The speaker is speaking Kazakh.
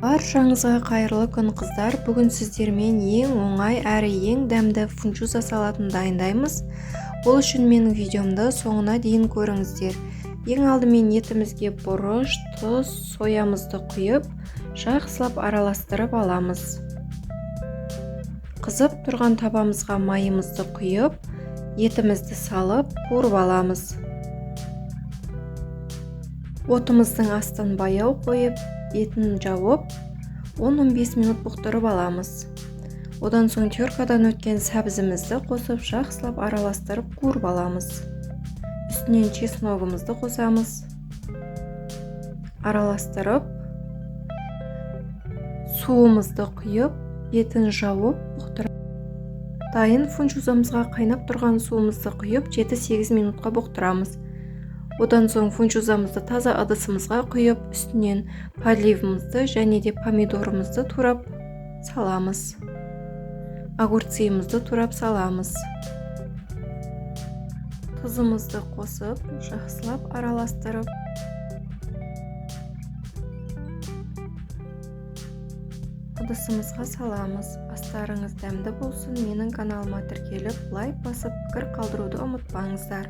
Баршаңызға қайырлы күн қыздар. Бүгін сіздермен ең оңай әрі ең дәмді фунчуза салатын дайындаймыз. Ол үшін менің видеомды соңына дейін көріңіздер. Ең алдымен етімізге бұрыш, тұз, соямызды құйып, жақсылап араластырып аламыз. Қызып тұрған табамызға майымызды құйып, етімізді салып, қуырып аламыз. Отымыздың астын баяу қойып, етін жауып, 10-15 минут бұқтырып аламыз. Одан соң теркадан өткен сәбізімізді қосып, жақсылап араластырып қуырып аламыз. Үстінен чесногымызды қосамыз. Араластырып, суымызды құйып, етін жауып бұқтырып. Дайын фунчузамызға қайнап тұрған суымызды құйып, 7-8 минутқа бұқтырамыз. Одан соң фунчузамызды таза ыдысымызға құйып, үстінен подливымызды және де помидорымызды турап саламыз. Огурцымызды турап саламыз. Тұзымызды қосып, жақсылап араластырып, ыдысымызға саламыз. Астарыңыз дәмді болсын. Менің каналыма тіркеліп, лайк басып, пікір қалдыруды ұмытпаңыздар.